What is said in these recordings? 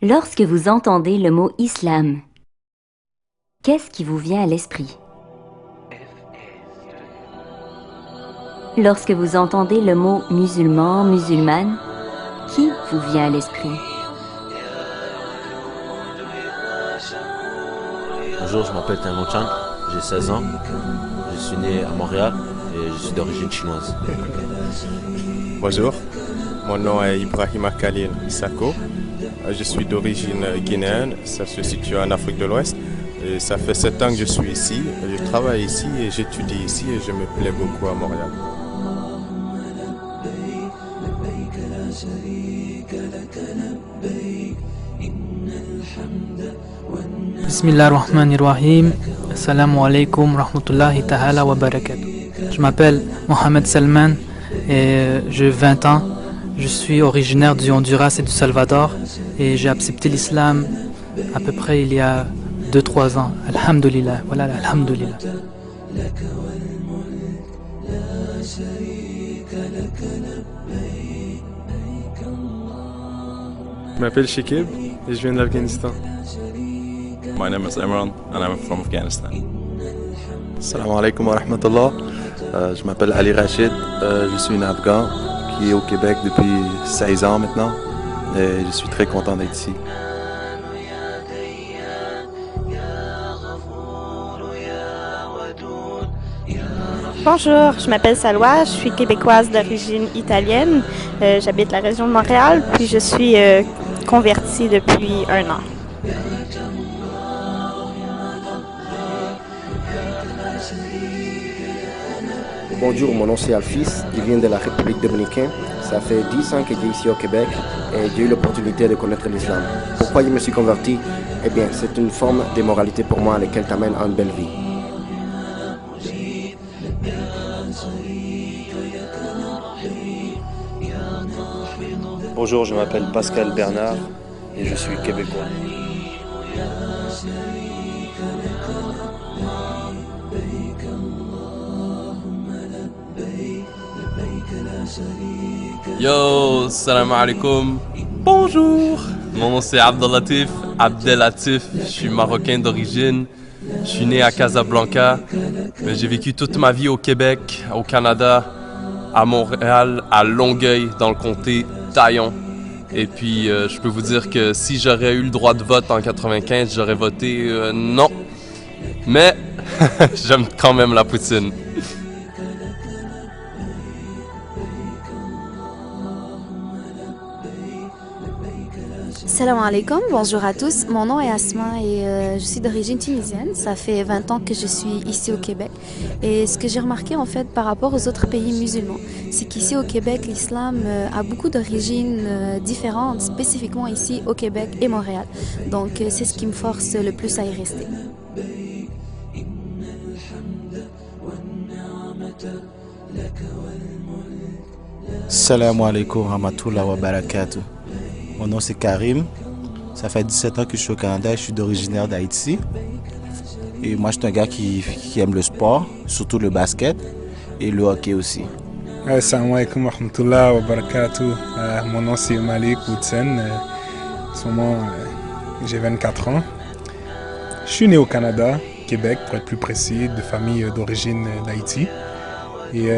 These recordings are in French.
Lorsque vous entendez le mot islam, qu'est-ce qui vous vient à l'esprit? Lorsque vous entendez le mot musulman, musulmane, qui vous vient à l'esprit? Bonjour, je m'appelle Taimon Chan, j'ai 16 ans, je suis né à Montréal et je suis d'origine chinoise. Bonjour, mon nom est Ibrahima Khalil Issako, je suis d'origine guinéenne, ça se situe en Afrique de l'Ouest. Et ça fait 7 ans que je suis ici, je travaille ici et j'étudie ici et je me plais beaucoup à Montréal. Bismillahirrahmanirrahim. Assalamu alaikum rahmatullahi ta'ala wa barakatuh. Je m'appelle Mohamed Salman et j'ai 20 ans. Je suis originaire du Honduras et du Salvador et j'ai accepté l'islam à peu près il y a 2-3 ans. Alhamdulillah. Voilà, alhamdulillah. Je m'appelle Shekib et je viens de l'Afghanistan. My name is Imran and I'm from Afghanistan. Salam alaikum wa rahmatullah. Je m'appelle Ali Rachid, je suis un Afghan qui est au Québec depuis 16 ans maintenant et je suis très content d'être ici. Bonjour, je m'appelle Salwa, je suis québécoise d'origine italienne. J'habite la région de Montréal, puis je suis convertie depuis 1 an. Bonjour, mon nom c'est Alphys, je viens de la République dominicaine. Ça fait 10 ans que j'ai ici au Québec et j'ai eu l'opportunité de connaître l'islam. Pourquoi je me suis converti? Eh bien, c'est une forme de moralité pour moi, laquelle t'amène à une belle vie. Bonjour, je m'appelle Pascal Bernard et je suis québécois. Yo, salam alaikum. Bonjour. Mon nom c'est Abdellatif, Abdellatif. Je suis marocain d'origine. Je suis né à Casablanca. Mais j'ai vécu toute ma vie au Québec, au Canada, à Montréal, à Longueuil, dans le comté Taillon. Et puis, je peux vous dire que si j'aurais eu le droit de vote en 95, j'aurais voté non. Mais j'aime quand même la poutine. Salam alaikum, bonjour à tous. Mon nom est Asma et je suis d'origine tunisienne. Ça fait 20 ans que je suis ici au Québec. Et ce que j'ai remarqué en fait par rapport aux autres pays musulmans, c'est qu'ici au Québec, l'islam a beaucoup d'origines différentes, spécifiquement ici au Québec et Montréal. Donc c'est ce qui me force le plus à y rester. Salam alaikum rahmatullah wa barakatuh. Mon nom c'est Karim, ça fait 17 ans que je suis au Canada et je suis originaire d'Haïti. Et moi je suis un gars qui aime le sport, surtout le basket et le hockey aussi. Assalamu alaikum wa rahmatullah wa barakatuh. Mon nom c'est Malik Woodsen, j'ai 24 ans. Je suis né au Canada, Québec pour être plus précis, de famille d'origine d'Haïti. Et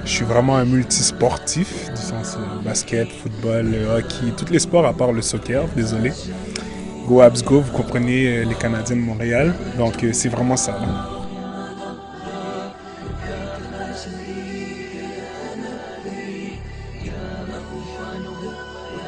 je suis vraiment un multisportif, du sens basket, football, hockey, tous les sports à part le soccer, désolé. Go Habs Go, vous comprenez, les Canadiens de Montréal, donc c'est vraiment ça.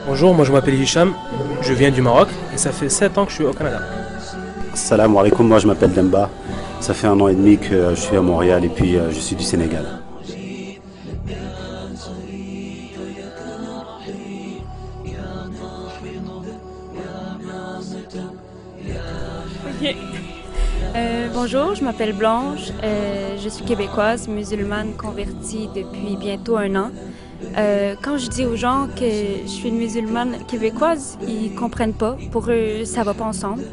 Bonjour, moi je m'appelle Hicham, je viens du Maroc et ça fait 7 ans que je suis au Canada. Salam alaikum, moi je m'appelle Demba. Ça fait 1 an et demi que je suis à Montréal et puis je suis du Sénégal. Okay. Bonjour, je m'appelle Blanche, je suis québécoise, musulmane convertie depuis bientôt 1 an. Quand je dis aux gens que je suis une musulmane québécoise, ils comprennent pas. Pour eux, ça va pas ensemble.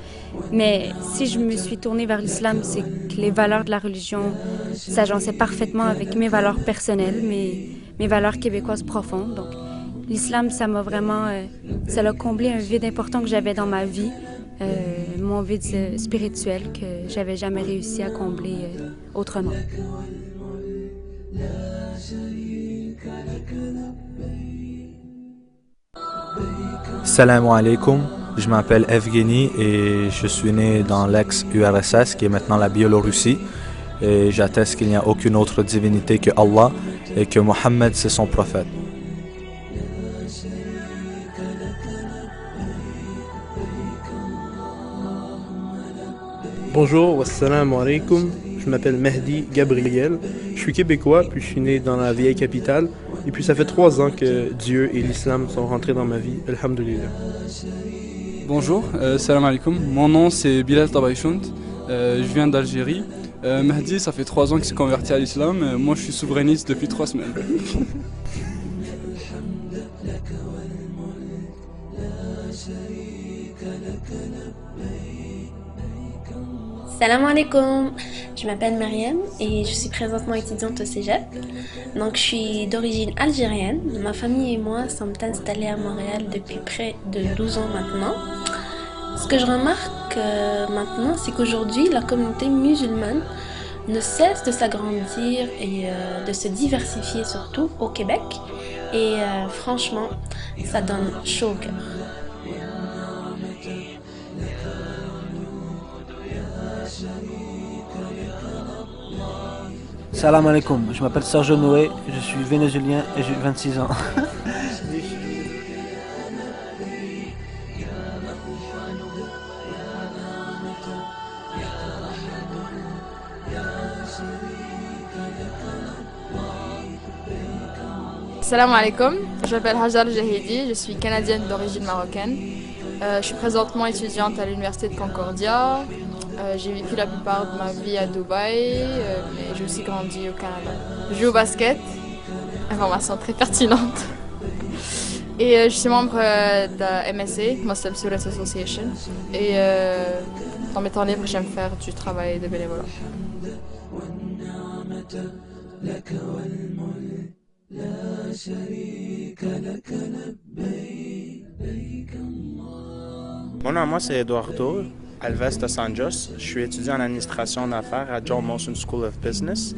Mais si je me suis tournée vers l'islam, c'est que les valeurs de la religion s'agençaient parfaitement avec mes valeurs personnelles, mes valeurs québécoises profondes. Donc, l'islam, ça m'a vraiment, ça a comblé un vide important que j'avais dans ma vie, mon vide spirituel que j'avais jamais réussi à combler autrement. Salam alaikum, je m'appelle Evgeny et je suis né dans l'ex-URSS qui est maintenant la Biélorussie et j'atteste qu'il n'y a aucune autre divinité que Allah et que Mohammed c'est son prophète. Bonjour, wassalamu alaikum. Je m'appelle Mehdi Gabriel. Je suis québécois, puis je suis né dans la vieille capitale. Et puis ça fait 3 ans que Dieu et l'islam sont rentrés dans ma vie. Alhamdulillah. Bonjour, salam alaikum. Mon nom c'est Bilal Tabaïchoun. Je viens d'Algérie. Mehdi, ça fait 3 ans qu'il s'est converti à l'islam. Moi, je suis souverainiste depuis 3 semaines. Salam alaikum, je m'appelle Mariam et je suis présentement étudiante au cégep. Donc je suis d'origine algérienne. Ma famille et moi sommes installés à Montréal depuis près de 12 ans maintenant. Ce que je remarque maintenant, c'est qu'aujourd'hui la communauté musulmane ne cesse de s'agrandir et de se diversifier surtout au Québec. Et franchement, ça donne chaud au cœur. Salam alaikum, je m'appelle Sergio Noé, je suis vénézuélien et j'ai 26 ans. Salam alaikum, je m'appelle Hajar Jahidi, je suis canadienne d'origine marocaine. Je suis présentement étudiante à l'université de Concordia. J'ai vécu la plupart de ma vie à Dubaï, mais j'ai aussi grandi au Canada. Je joue au basket, information très pertinente. Et je suis membre de la MSA, Muslim Students Association. Et dans mes temps libres, j'aime faire du travail de bénévolat. Mon nom, moi, c'est Eduardo Alves dos Anjos. Je suis étudiant en administration d'affaires à John Molson School of Business.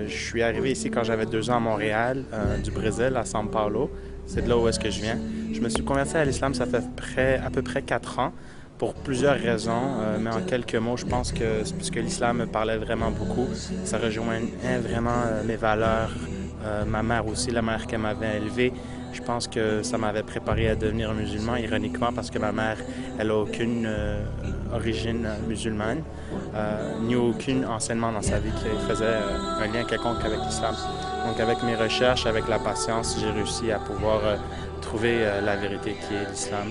Je suis arrivé ici quand j'avais 2 ans à Montréal, du Brésil, à São Paulo. C'est de là où est-ce que je viens. Je me suis converti à l'islam, ça fait à peu près 4 ans, pour plusieurs raisons. Mais en quelques mots, je pense que puisque l'islam me parlait vraiment beaucoup, ça rejoignait vraiment mes valeurs. Ma mère aussi, la mère qu'elle m'avait élevée. Je pense que ça m'avait préparé à devenir musulman, ironiquement, parce que ma mère, elle n'a aucune origine musulmane, ni aucun enseignement dans sa vie qui faisait un lien quelconque avec l'islam. Donc avec mes recherches, avec la patience, j'ai réussi à pouvoir trouver la vérité qui est l'islam.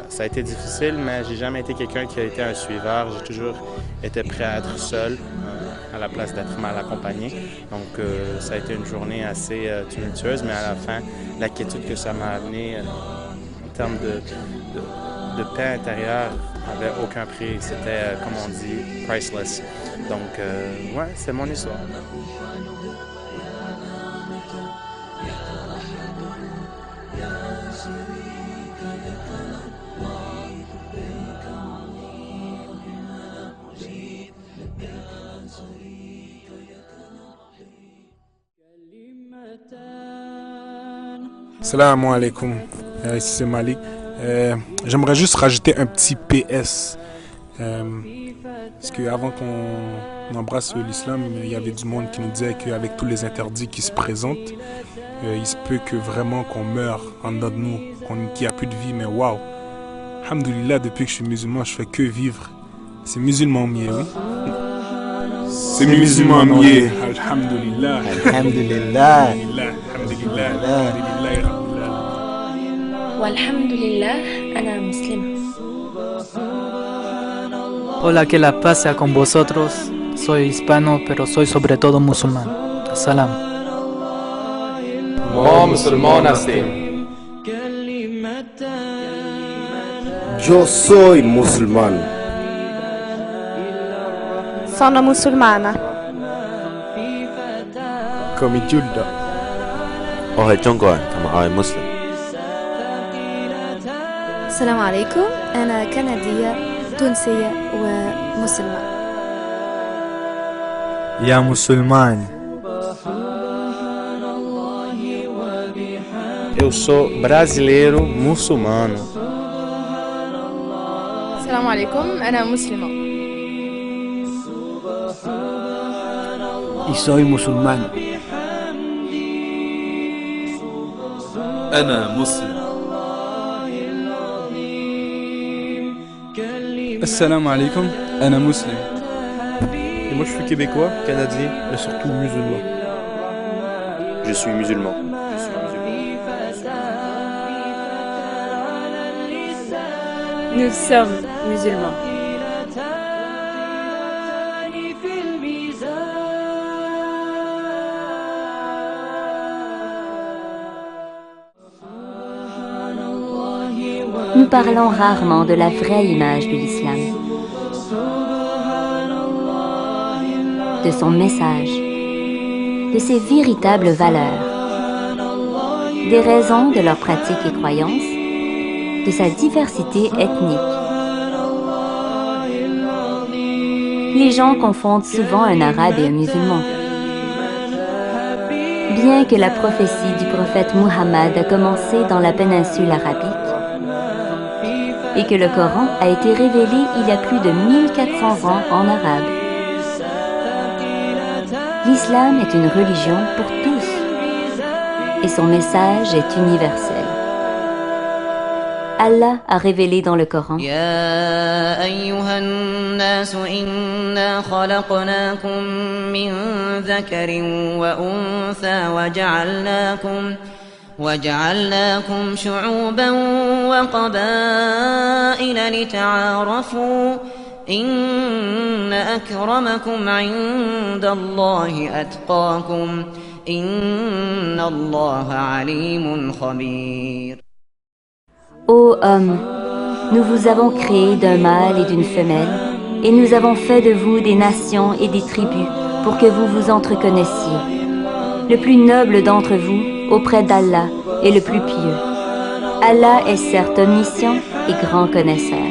Ça a été difficile, mais j'ai jamais été quelqu'un qui a été un suiveur. J'ai toujours été prêt à être seul, à la place d'être mal accompagné. Donc ça a été une journée assez tumultueuse, mais à la fin, la quiétude que ça m'a amené en termes de paix intérieure n'avait aucun prix. C'était, comme on dit, priceless. Donc ouais, c'est mon histoire. Salam alaikum, ici c'est Malik. J'aimerais juste rajouter un petit PS. Parce qu'avant qu'on embrasse l'islam, il y avait du monde qui nous disait qu'avec tous les interdits qui se présentent, il se peut que vraiment qu'on meure en dedans de nous, qu'il n'y a plus de vie. Mais waouh, alhamdoulilah, depuis que je suis musulman, je fais que vivre. C'est musulman mieux, oui. C'est musulman mieux. Alhamdulillah. Alhamdulillah. Alhamdulillah. Walhamdulillah, ana muslim. Hola, que la paz sea con vosotros. Soy hispano, pero soy sobre todo musulmán. Salam. Moi, musulman hastیم. Yo soy musulmán. Sono musulmana. Come Giulda. 我係中國人同埋我係 Muslim。السلام عليكم. أنا كندية تونسية ومسلمة. يا مسلمان. Eu sou brasileiro muçulmano. السلام عليكم أنا مسلمة. Y soy musulmán. أنا مسلم. Assalamu alaikum, أنا مسلم. Et moi je suis québécois, canadien, mais surtout musulman. Je suis musulman. Nous sommes musulmans. Nous parlons rarement de la vraie image de l'islam, de son message, de ses véritables valeurs, des raisons de leurs pratiques et croyances, de sa diversité ethnique. Les gens confondent souvent un arabe et un musulman. Bien que la prophétie du prophète Muhammad a commencé dans la péninsule arabique et que le Coran a été révélé il y a plus de 1400 ans en arabe, l'islam est une religion pour tous et son message est universel. Allah a révélé dans le Coran: يا أيها الناس إنا خلقناكم من ذكر وأنثى وجعلناكم شعوبا وقبائل لتعارفوا إن أكرمكم عند الله أتقاكم إن الله عليم خبير. Ô hommes, nous vous avons créés d'un mâle et d'une femelle, et nous avons fait de vous des nations et des tribus pour que vous vous entreconnaissiez. Le plus noble d'entre vous auprès d'Allah est le plus pieux. Allah est certes omniscient et grand connaisseur.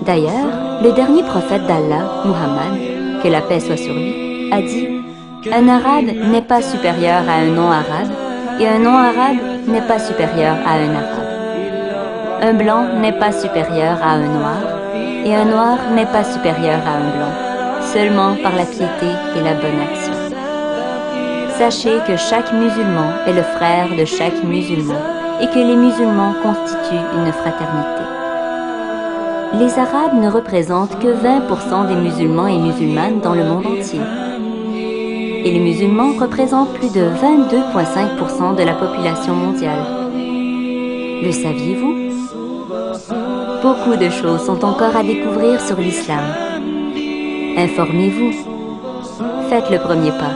D'ailleurs, le dernier prophète d'Allah, Muhammad, que la paix soit sur lui, a dit: un arabe n'est pas supérieur à un non-arabe, et un non-arabe n'est pas supérieur à un arabe. Un blanc n'est pas supérieur à un noir, et un noir n'est pas supérieur à un blanc, seulement par la piété et la bonne action. Sachez que chaque musulman est le frère de chaque musulman, et que les musulmans constituent une fraternité. Les Arabes ne représentent que 20% des musulmans et musulmanes dans le monde entier. Et les musulmans représentent plus de 22,5% de la population mondiale. Le saviez-vous? Beaucoup de choses sont encore à découvrir sur l'islam. Informez-vous. Faites le premier pas.